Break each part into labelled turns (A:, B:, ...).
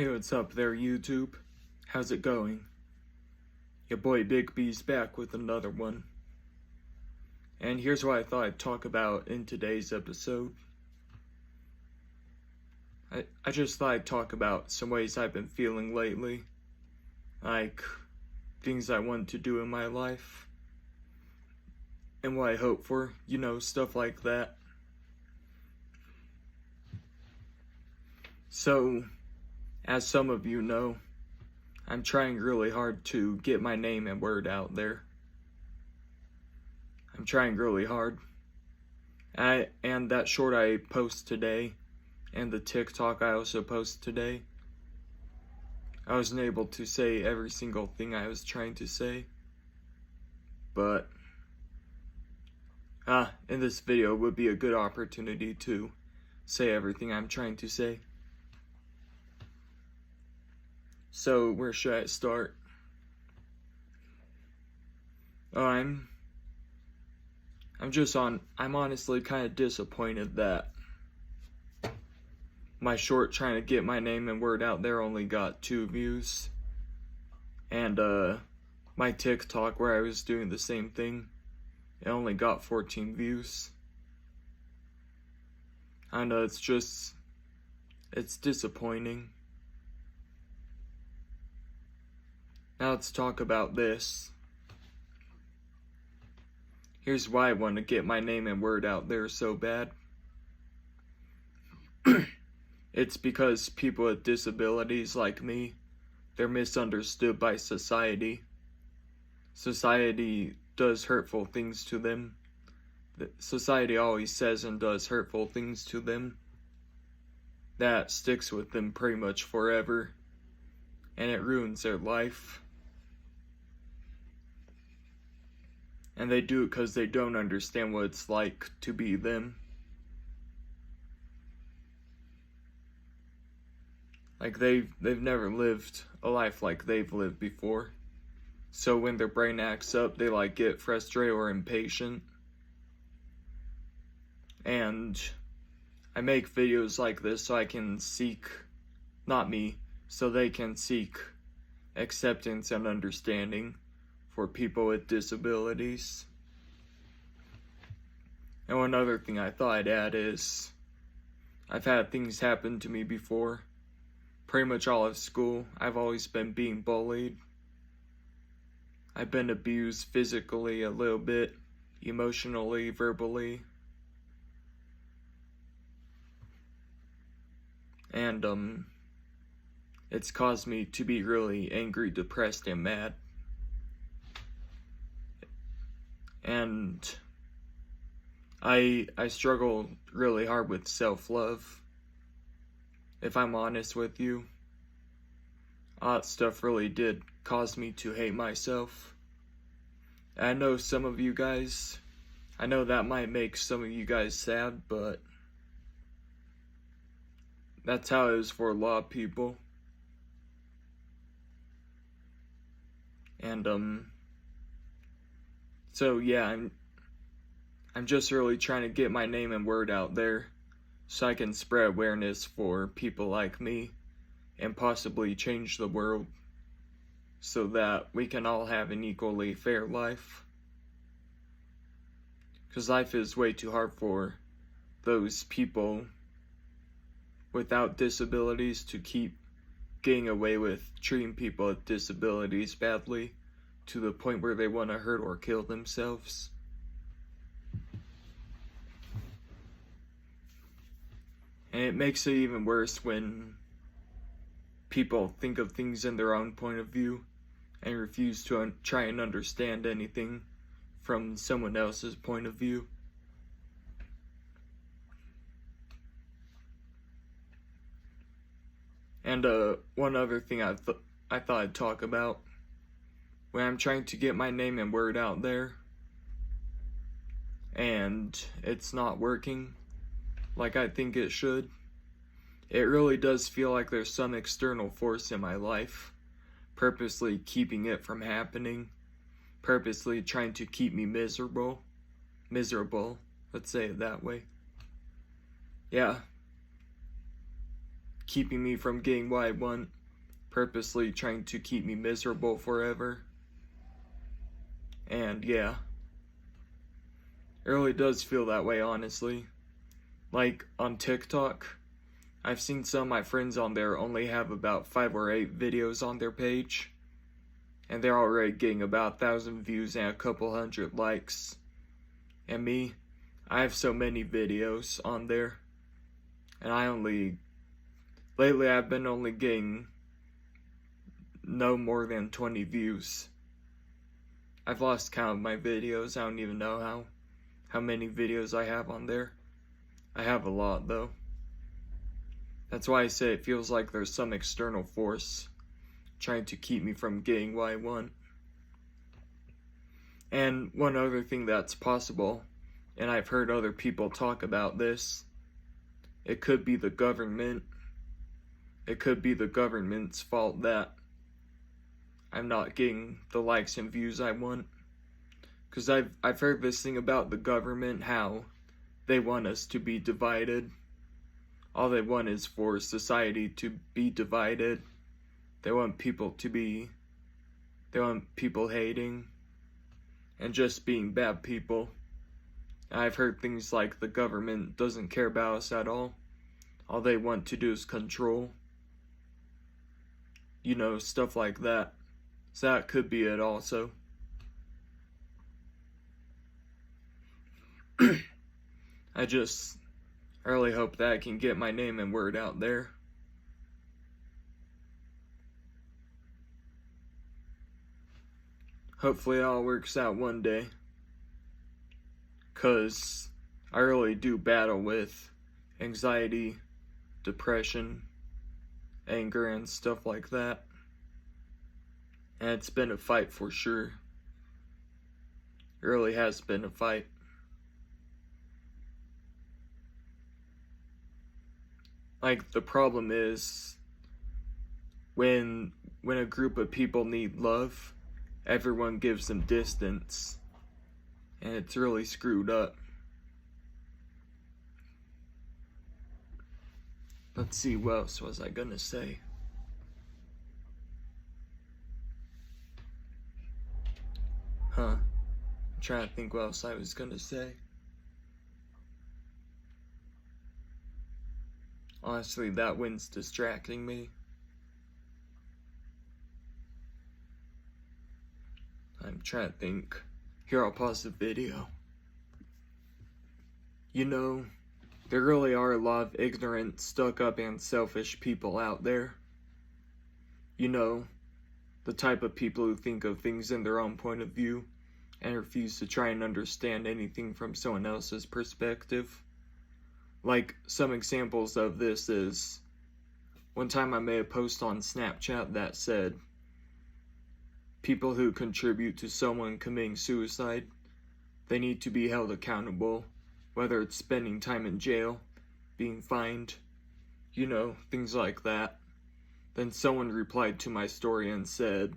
A: Hey, what's up there, YouTube? How's it going? Your boy Big B's back with another one. And here's what I thought I'd talk about in today's episode. I just thought I'd talk about some ways I've been feeling lately. Like, things I want to do in my life. And what I hope for, stuff like that. So, as some of you know, I'm trying really hard to get my name and word out there. I'm trying really hard. And that short I post today, and the TikTok I also post today, I wasn't able to say every single thing I was trying to say. But, in this video would be a good opportunity to say everything I'm trying to say. So, where should I start? I'm honestly kind of disappointed that my short trying to get my name and word out there only got 2 views. And, my TikTok where I was doing the same thing, it only got 14 views. I know, it's disappointing. Now let's talk about this. Here's why I want to get my name and word out there so bad. It's because people with disabilities like me, they're misunderstood by society. Society does hurtful things to them. Society always says and does hurtful things to them. That sticks with them pretty much forever. And it ruins their life. And they do it because they don't understand what it's like to be them. Like they've never lived a life like they've lived before. So when their brain acts up, they get frustrated or impatient. And I make videos like this so I can seek, so they can seek acceptance and understanding for people with disabilities. And one other thing I thought I'd add is, I've had things happen to me before. Pretty much all of school, I've always been being bullied. I've been abused physically a little bit, emotionally, verbally. And, it's caused me to be really angry, depressed, and mad. And I struggle really hard with self-love. If I'm honest with you, all that stuff really did cause me to hate myself. And I know some of you guys, I know that might make some of you guys sad, but that's how it is for a lot of people. And, so yeah, I'm just really trying to get my name and word out there so I can spread awareness for people like me and possibly change the world so that we can all have an equally fair life. Because life is way too hard for those people without disabilities to keep getting away with treating people with disabilities badly to the point where they want to hurt or kill themselves. And it makes it even worse when people think of things in their own point of view and refuse to try and understand anything from someone else's point of view. And one other thing I thought I'd talk about, when I'm trying to get my name and word out there and it's not working like I think it should, it really does feel like there's some external force in my life purposely keeping it from happening, purposely trying to keep me miserable, let's say it that way. Yeah, keeping me from getting what I want, purposely trying to keep me miserable forever. And yeah, it really does feel that way, honestly. Like on TikTok, I've seen some of my friends on there only have about 5 or 8 videos on their page, and they're already getting about 1,000 views and a couple hundred likes. And me, I have so many videos on there, and lately I've been only getting no more than 20 views. I've lost count of my videos. I don't even know how many videos I have on there. I have a lot though. That's why I say it feels like there's some external force trying to keep me from getting what I want. And one other thing that's possible, and I've heard other people talk about this, it could be the government. It could be the government's fault that I'm not getting the likes and views I want. Because I've heard this thing about the government, how they want us to be divided. All they want is for society to be divided. They want people hating and just being bad people. And I've heard things like the government doesn't care about us at all. All they want to do is control. You know, stuff like that. So that could be it also. I really hope that I can get my name and word out there. Hopefully it all works out one day. 'Cause I really do battle with anxiety, depression, anger, and stuff like that. And it's been a fight for sure. It really has been a fight. Like, the problem is, when a group of people need love, everyone gives them distance. And it's really screwed up. Let's see, what else was I gonna say? I'm trying to think what else I was gonna say. Honestly, that wind's distracting me. I'm trying to think. Here, I'll pause the video. You know, there really are a lot of ignorant, stuck-up, and selfish people out there. You know, the type of people who think of things in their own point of view and refuse to try and understand anything from someone else's perspective. Like, some examples of this is, one time I made a post on Snapchat that said, people who contribute to someone committing suicide, they need to be held accountable, whether it's spending time in jail, being fined, you know, things like that. Then someone replied to my story and said,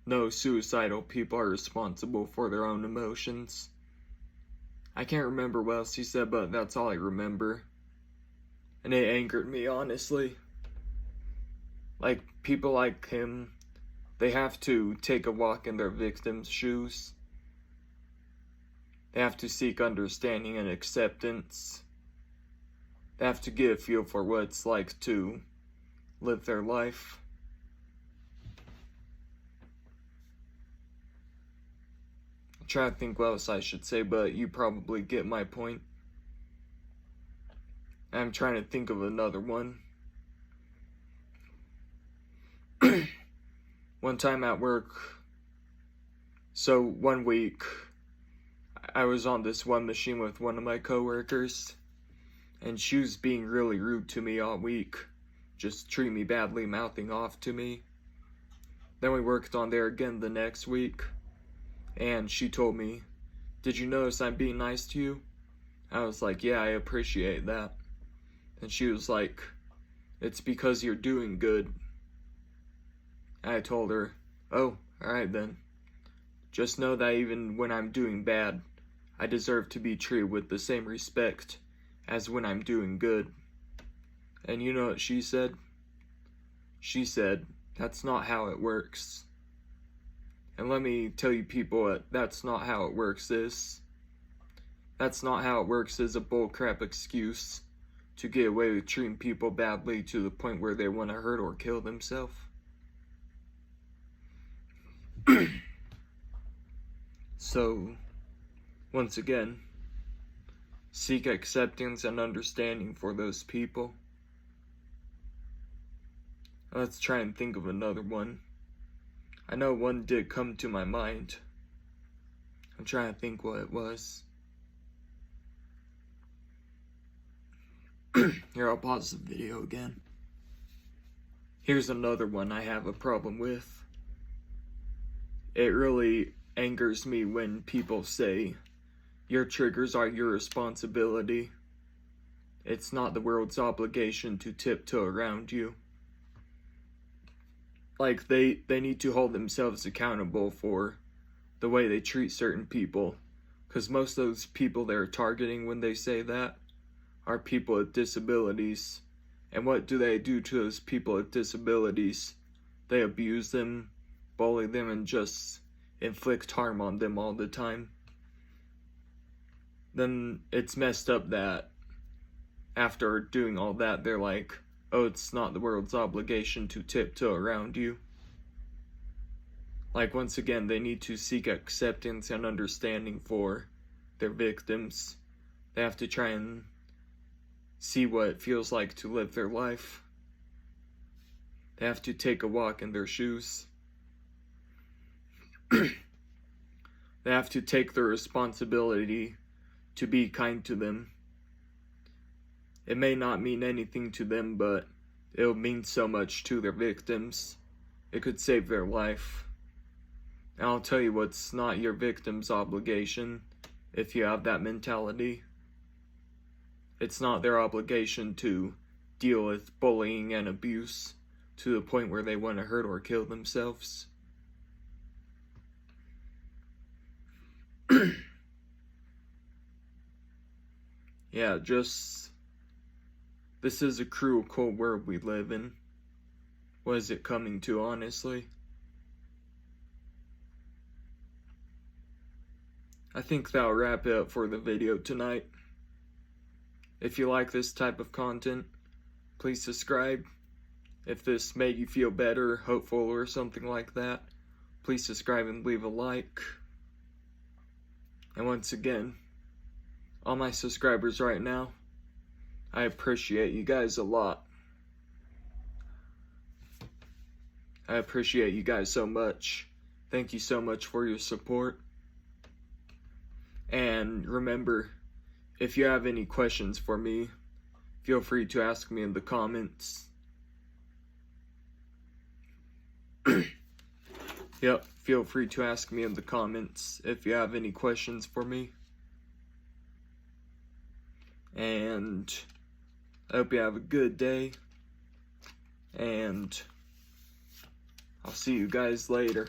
A: no, suicidal people are responsible for their own emotions. I can't remember what else he said, but that's all I remember. And it angered me, honestly. Like, people like him, they have to take a walk in their victim's shoes. They have to seek understanding and acceptance. They have to get a feel for what it's like to live their life. I'm trying to think what else I should say, but you probably get my point. I'm trying to think of another one. One time at work, so one week, I was on this one machine with one of my coworkers, and she was being really rude to me all week, just treating me badly, mouthing off to me. Then we worked on there again the next week, and she told me, did you notice I'm being nice to you? I was like, yeah, I appreciate that. And she was like, it's because you're doing good. I told her, oh, alright then. Just know that even when I'm doing bad, I deserve to be treated with the same respect as when I'm doing good. And you know what she said? She said, "That's not how it works." And let me tell you people what "that's not how it works" is. That's not how it works is a bullcrap excuse to get away with treating people badly to the point where they want to hurt or kill themselves. So, once again, seek acceptance and understanding for those people. Let's try and think of another one. I know one did come to my mind. I'm trying to think what it was. Here, I'll pause the video again. Here's another one I have a problem with. It really angers me when people say, "Your triggers are your responsibility. It's not the world's obligation to tiptoe around you." Like, they need to hold themselves accountable for the way they treat certain people. Because most of those people they're targeting when they say that are people with disabilities. And what do they do to those people with disabilities? They abuse them, bully them, and just inflict harm on them all the time. Then it's messed up that after doing all that, they're like, "Oh, it's not the world's obligation to tiptoe around you." Like, once again, they need to seek acceptance and understanding for their victims. They have to try and see what it feels like to live their life. They have to take a walk in their shoes. They have to take the responsibility to be kind to them. It may not mean anything to them, but it'll mean so much to their victims. It could save their life. And I'll tell you what's not your victim's obligation if you have that mentality. It's not their obligation to deal with bullying and abuse to the point where they want to hurt or kill themselves. Yeah, this is a cruel, cold world we live in. What is it coming to, honestly? I think that'll wrap it up for the video tonight. If you like this type of content, please subscribe. If this made you feel better, hopeful, or something like that, please subscribe and leave a like. And once again, all my subscribers right now, I appreciate you guys a lot. I appreciate you guys so much. Thank you so much for your support. And remember, if you have any questions for me, feel free to ask me in the comments. Yep, feel free to ask me in the comments if you have any questions for me. And I hope you have a good day. And I'll see you guys later.